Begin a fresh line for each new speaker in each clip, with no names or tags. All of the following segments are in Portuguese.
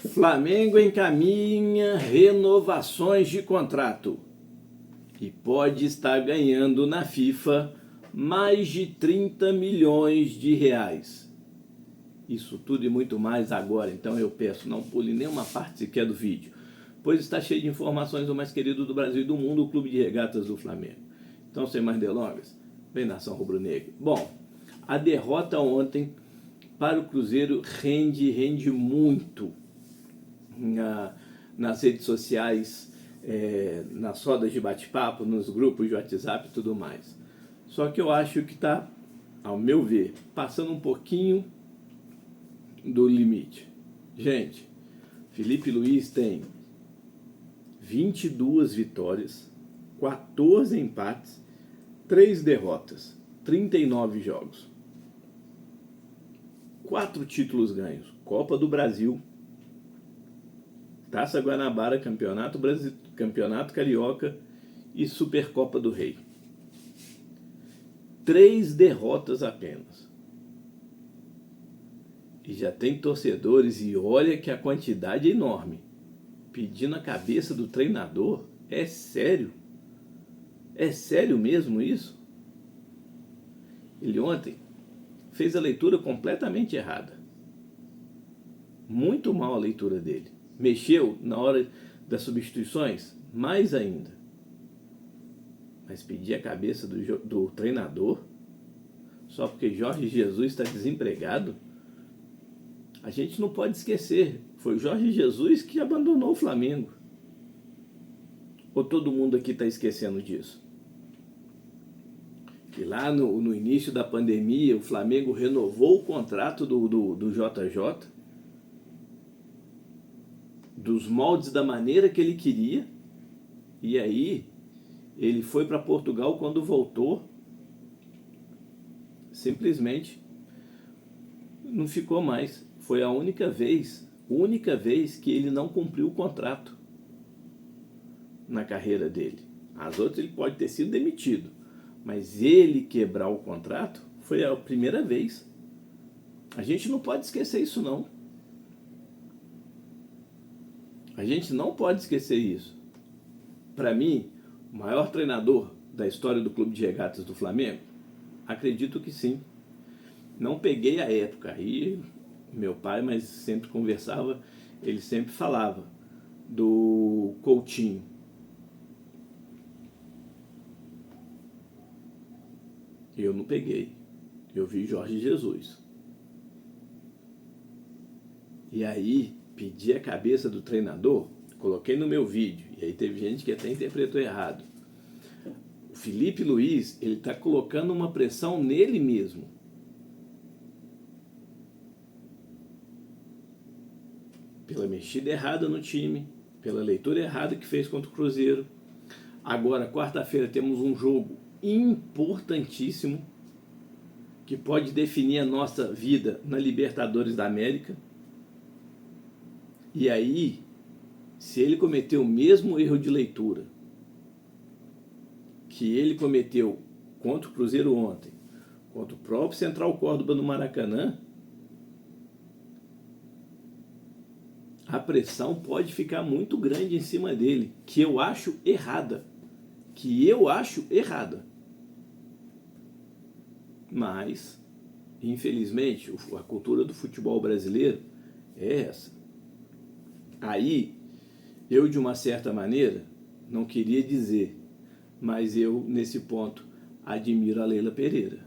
Flamengo encaminha renovações de contrato e pode estar ganhando na FIFA mais de 30 milhões de reais. Isso tudo e muito mais agora, então eu peço, não pule nenhuma parte sequer do vídeo, pois está cheio de informações do mais querido do Brasil e do mundo, o Clube de Regatas do Flamengo. Então, sem mais delongas, vem nação rubro-negra. Bom, a derrota ontem para o Cruzeiro rende muito nas redes sociais, nas rodas de bate-papo, nos grupos de WhatsApp e tudo mais. Só que eu acho que está, ao meu ver, passando um pouquinho do limite. Gente, Felipe Luiz tem 22 vitórias, 14 empates, 3 derrotas, 39 jogos. 4 títulos ganhos: Copa do Brasil, Taça Guanabara, Campeonato Brasileiro, Campeonato Carioca e Supercopa do Rei. 3 derrotas apenas. E já tem torcedores, e olha que a quantidade é enorme, pedindo a cabeça do treinador. É sério? É sério mesmo isso? Ele ontem fez a leitura completamente errada. Muito mal a leitura dele. Mexeu na hora das substituições, mais ainda. Mas pedir a cabeça do treinador só porque Jorge Jesus está desempregado? A gente não pode esquecer, foi Jorge Jesus que abandonou o Flamengo. Ou todo mundo aqui está esquecendo disso? Que lá no início da pandemia, o Flamengo renovou o contrato do JJ, dos moldes da maneira que ele queria, e aí ele foi para Portugal. Quando voltou, simplesmente não ficou mais. Foi a única vez que ele não cumpriu o contrato na carreira dele. As outras ele pode ter sido demitido, mas ele quebrar o contrato foi a primeira vez. A gente não pode esquecer isso, não. A gente não pode esquecer isso. Para mim, o maior treinador da história do Clube de Regatas do Flamengo, acredito que sim. Não peguei a época aí, meu pai, mas sempre conversava, ele sempre falava do Coutinho. Eu não peguei, eu vi Jorge Jesus. E aí, pedi a cabeça do treinador, coloquei no meu vídeo, e aí teve gente que até interpretou errado. O Felipe Luiz, ele está colocando uma pressão nele mesmo. Pela mexida errada no time, pela leitura errada que fez contra o Cruzeiro. Agora, quarta-feira, temos um jogo importantíssimo que pode definir a nossa vida na Libertadores da América. E aí, se ele cometeu o mesmo erro de leitura que ele cometeu contra o Cruzeiro ontem, contra o próprio Central Córdoba no Maracanã, a pressão pode ficar muito grande em cima dele, que eu acho errada. Mas, infelizmente, a cultura do futebol brasileiro é essa. Aí, eu de uma certa maneira, não queria dizer, mas eu, nesse ponto, admiro a Leila Pereira.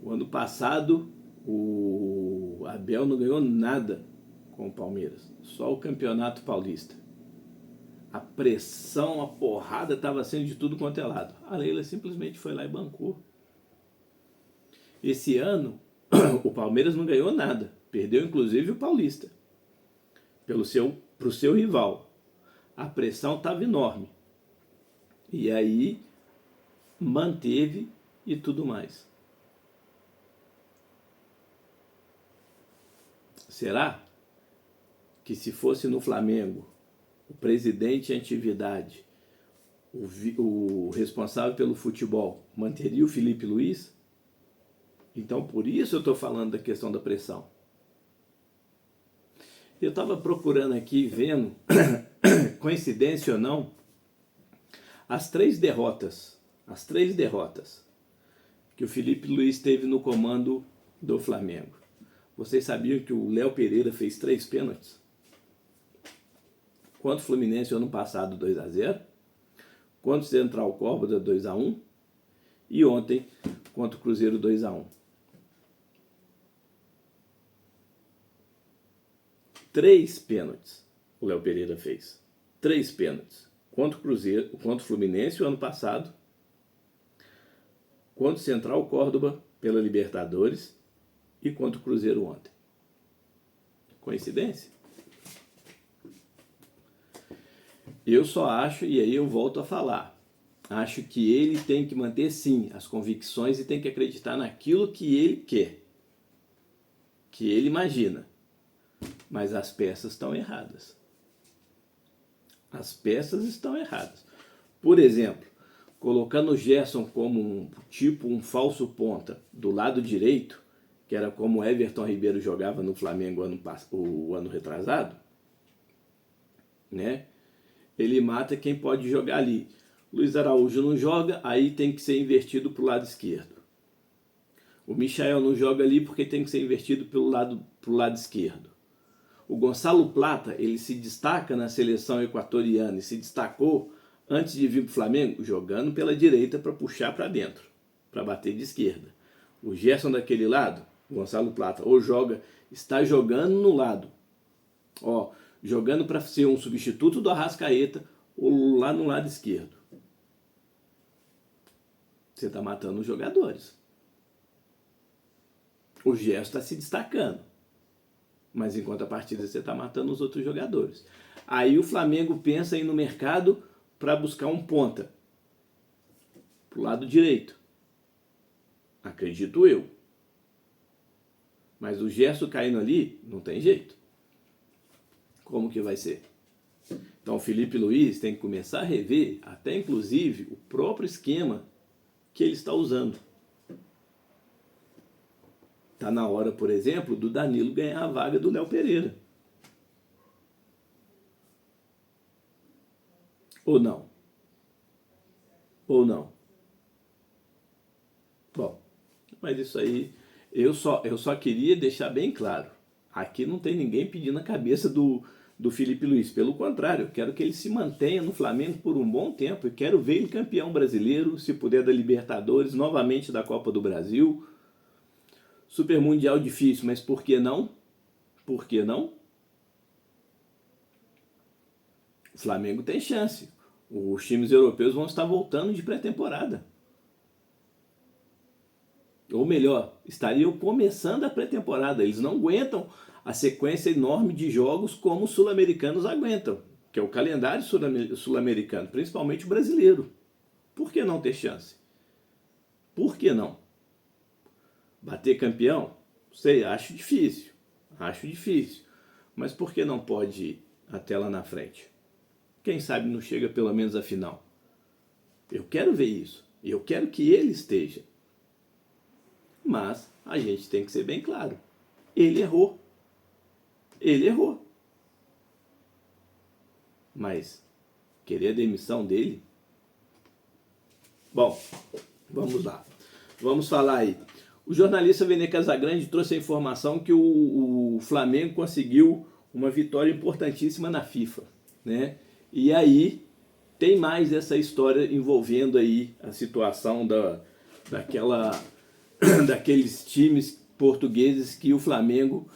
O ano passado, o Abel não ganhou nada com o Palmeiras, só o Campeonato Paulista. A pressão, a porrada estava sendo de tudo quanto é lado. A Leila simplesmente foi lá e bancou. Esse ano, o Palmeiras não ganhou nada, perdeu inclusive o Paulista pro seu rival. A pressão estava enorme. E aí manteve e tudo mais. Será que se fosse no Flamengo, o presidente em atividade, o responsável pelo futebol, manteria o Felipe Luiz? Então, por isso eu estou falando da questão da pressão. Eu estava procurando aqui, vendo, coincidência ou não, as três derrotas que o Felipe Luiz teve no comando do Flamengo. Vocês sabiam que o Léo Pereira fez 3 pênaltis? Contra o Fluminense ano passado 2-0, contra o Central Córdoba 2-1 e ontem contra o Cruzeiro 2-1. 3 pênaltis o Léo Pereira fez. 3 pênaltis. Contra o Cruzeiro, contra o Fluminense o ano passado, contra o Central Córdoba pela Libertadores e contra o Cruzeiro ontem. Coincidência? Eu só acho, e aí eu volto a falar, acho que ele tem que manter sim as convicções e tem que acreditar naquilo que ele quer, que ele imagina. Mas as peças estão erradas. As peças estão erradas. Por exemplo, colocando o Gerson como um falso ponta do lado direito, que era como o Everton Ribeiro jogava no Flamengo o ano retrasado, né? Ele mata quem pode jogar ali. Luiz Araújo não joga, aí tem que ser invertido para o lado esquerdo. O Michael não joga ali porque tem que ser invertido pro lado esquerdo. O Gonçalo Plata, ele se destaca na seleção equatoriana e se destacou antes de vir para o Flamengo, jogando pela direita para puxar para dentro, para bater de esquerda. O Gerson daquele lado, o Gonçalo Plata, ou está jogando no lado, jogando para ser um substituto do Arrascaeta, ou lá no lado esquerdo. Você está matando os jogadores. O Gerson está se destacando, mas em contrapartida você está matando os outros jogadores. Aí o Flamengo pensa em ir no mercado para buscar um ponta pro lado direito. Acredito eu. Mas o Gerson caindo ali, não tem jeito. Como que vai ser? Então o Felipe Luiz tem que começar a rever, até inclusive, o próprio esquema que ele está usando. Está na hora, por exemplo, do Danilo ganhar a vaga do Léo Pereira. Ou não? Ou não? Bom, mas isso aí, eu só queria deixar bem claro. Aqui não tem ninguém pedindo a cabeça do Felipe Luiz. Pelo contrário, eu quero que ele se mantenha no Flamengo por um bom tempo. Eu quero ver ele campeão brasileiro, se puder da Libertadores, novamente da Copa do Brasil. Super Mundial difícil, mas por que não? Por que não? O Flamengo tem chance. Os times europeus vão estar voltando de pré-temporada. Ou melhor, estariam começando a pré-temporada. Eles não aguentam a sequência enorme de jogos como os sul-americanos aguentam, que é o calendário sul-americano, principalmente o brasileiro. Por que não ter chance? Por que não? Bater campeão? Sei, acho difícil. Acho difícil. Mas por que não pode ir até lá na frente? Quem sabe não chega pelo menos à final? Eu quero ver isso. Eu quero que ele esteja. Mas a gente tem que ser bem claro. Ele errou. Ele errou. Mas querer a demissão dele? Bom, vamos lá. Vamos falar aí. O jornalista Vene Casagrande trouxe a informação que o Flamengo conseguiu uma vitória importantíssima na FIFA, né? E aí tem mais essa história envolvendo aí a situação daqueles times portugueses que o Flamengo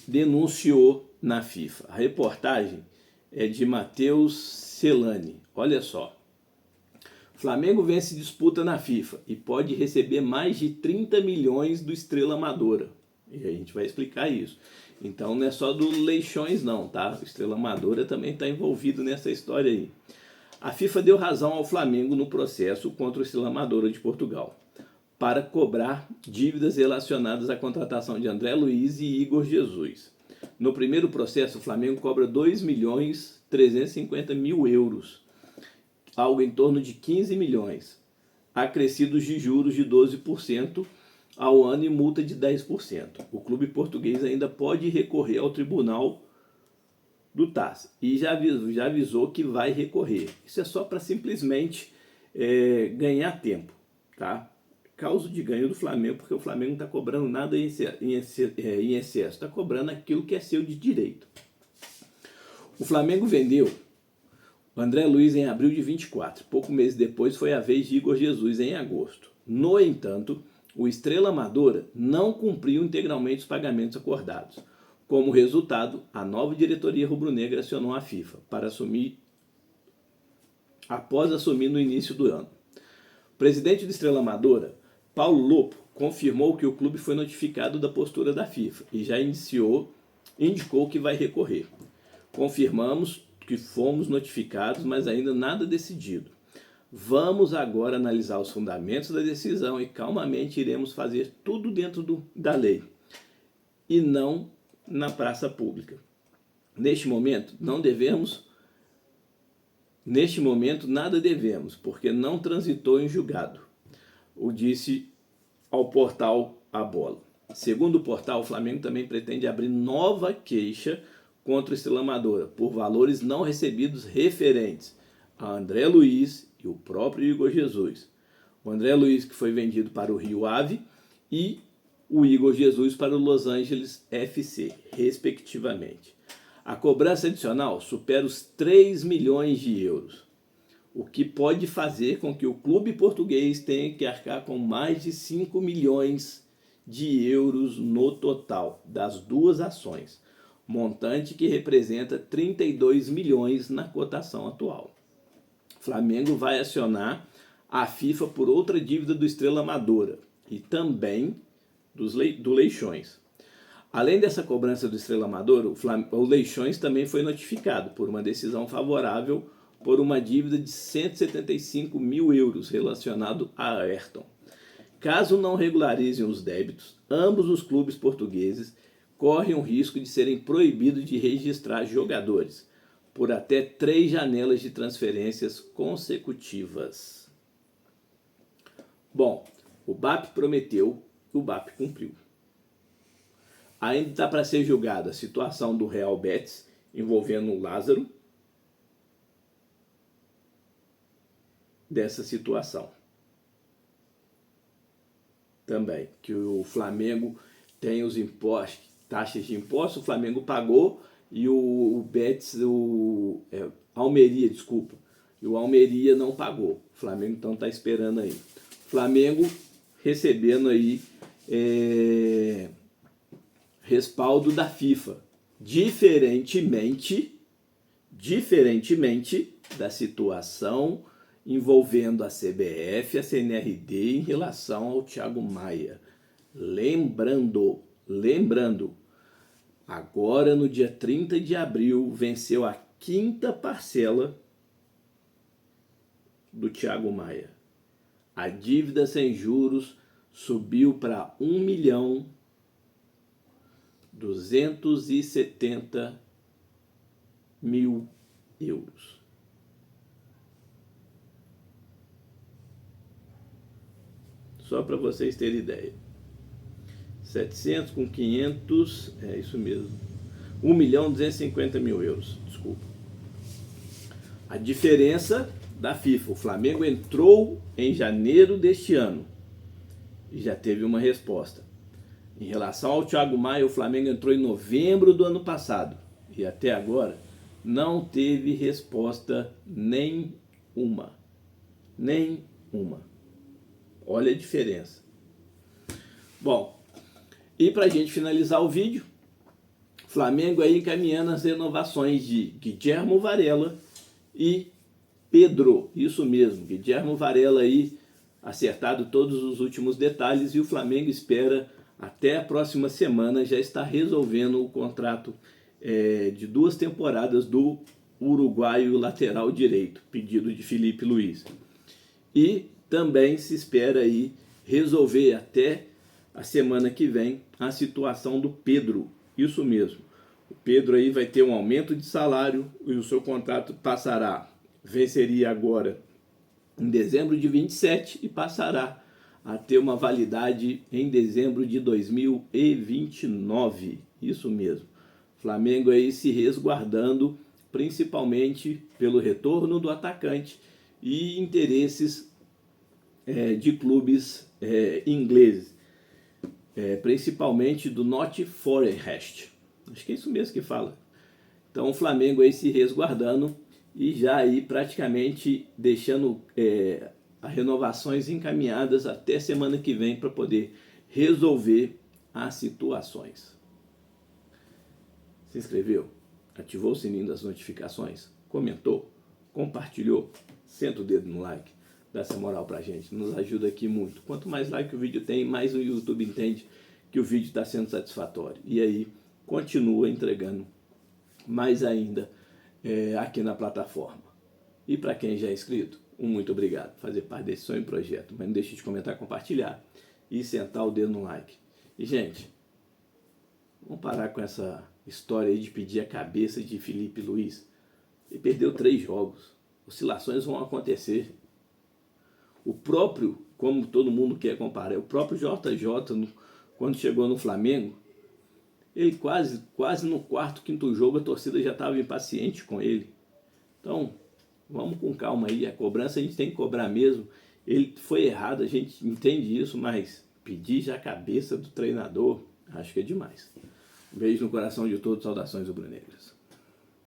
denunciou na FIFA. A reportagem é de Matheus Celani. Olha só. Flamengo vence disputa na FIFA e pode receber mais de 30 milhões do Estrela Amadora. E a gente vai explicar isso. Então não é só do Leixões não, tá? O Estrela Amadora também está envolvido nessa história aí. A FIFA deu razão ao Flamengo no processo contra o Estrela Amadora de Portugal para cobrar dívidas relacionadas à contratação de André Luiz e Igor Jesus. No primeiro processo, o Flamengo cobra 2.350.000 euros, algo em torno de 15 milhões, acrescidos de juros de 12% ao ano e multa de 10%. O clube português ainda pode recorrer ao Tribunal do TAS e já avisou que vai recorrer. Isso é só para simplesmente ganhar tempo, tá? Causa de ganho do Flamengo, porque o Flamengo não está cobrando nada em excesso, está cobrando aquilo que é seu de direito. O Flamengo vendeu o André Luiz em abril de 24, pouco mês depois foi a vez de Igor Jesus em agosto. No entanto, o Estrela Amadora não cumpriu integralmente os pagamentos acordados. Como resultado, a nova diretoria rubro-negra acionou a FIFA após assumir no início do ano. O presidente do Estrela Amadora, Paulo Lopo, confirmou que o clube foi notificado da postura da FIFA e já indicou que vai recorrer. Confirmamos que fomos notificados, mas ainda nada decidido. Vamos agora analisar os fundamentos da decisão e calmamente iremos fazer tudo dentro da lei e não na praça pública. Neste momento, nada devemos, porque não transitou em julgado, o disse ao portal A Bola. Segundo o portal, o Flamengo também pretende abrir nova queixa contra o Estrela Amadora por valores não recebidos referentes a André Luiz e o próprio Igor Jesus. O André Luiz, que foi vendido para o Rio Ave, e o Igor Jesus para o Los Angeles FC, respectivamente. A cobrança adicional supera os 3 milhões de euros, o que pode fazer com que o clube português tenha que arcar com mais de 5 milhões de euros no total das duas ações, montante que representa 32 milhões na cotação atual. O Flamengo vai acionar a FIFA por outra dívida do Estrela Amadora e também do Leixões. Além dessa cobrança do Estrela Amadora, o Leixões também foi notificado por uma decisão favorável por uma dívida de 175 mil euros relacionado a Ayrton. Caso não regularizem os débitos, ambos os clubes portugueses correm o risco de serem proibidos de registrar jogadores por até 3 janelas de transferências consecutivas. Bom, o BAP prometeu, o BAP cumpriu. Ainda está para ser julgada a situação do Real Betis envolvendo o Lázaro dessa situação. Também, que o Flamengo tem os impostos, taxas de impostos, o Flamengo pagou e o Betis, Almeria, desculpa, e o Almeria não pagou. O Flamengo então está esperando aí. O Flamengo recebendo aí respaldo da FIFA, diferentemente da situação envolvendo a CBF e a CNRD em relação ao Thiago Maia. Lembrando, agora no dia 30 de abril venceu a 5ª parcela do Thiago Maia. A dívida sem juros subiu para 1.270.000 euros. Só para vocês terem ideia. 700 com 500, é isso mesmo. 1.250.000 euros, desculpa. A diferença da FIFA. O Flamengo entrou em janeiro deste ano e já teve uma resposta. Em relação ao Thiago Maia, o Flamengo entrou em novembro do ano passado e até agora não teve resposta nenhuma. Olha a diferença. Bom, e para a gente finalizar o vídeo, Flamengo aí encaminhando as renovações de Guilherme Varela e Pedro. Isso mesmo, Guilherme Varela aí acertado todos os últimos detalhes e o Flamengo espera até a próxima semana já estar resolvendo o contrato de 2 temporadas do uruguaio lateral direito, pedido de Felipe Luiz. E também se espera aí resolver até a semana que vem a situação do Pedro. Isso mesmo. O Pedro aí vai ter um aumento de salário e o seu contrato venceria agora em dezembro de 27 e passará a ter uma validade em dezembro de 2029. Isso mesmo. O Flamengo aí se resguardando, principalmente pelo retorno do atacante e interesses de clubes ingleses, principalmente do Nottingham Forest. Acho que é isso mesmo que fala. Então o Flamengo aí se resguardando e já aí praticamente deixando as renovações encaminhadas até semana que vem para poder resolver as situações. Se inscreveu? Ativou o sininho das notificações? Comentou? Compartilhou? Senta o dedo no like. Dá essa moral pra gente. Nos ajuda aqui muito. Quanto mais like o vídeo tem, mais o YouTube entende que o vídeo está sendo satisfatório. E aí continua entregando mais ainda aqui na plataforma. E para quem já é inscrito, muito obrigado por fazer parte desse sonho e projeto. Mas não deixe de comentar, compartilhar e sentar o dedo no like. E, gente, vamos parar com essa história aí de pedir a cabeça de Felipe Luiz. Ele perdeu 3 jogos. Oscilações vão acontecer. O próprio, como todo mundo quer comparar, o próprio JJ, quando chegou no Flamengo, ele quase no quarto, quinto jogo, a torcida já estava impaciente com ele. Então, vamos com calma aí. A cobrança a gente tem que cobrar mesmo. Ele foi errado, a gente entende isso, mas pedir já a cabeça do treinador, acho que é demais. Um beijo no coração de todos, saudações rubro-negras.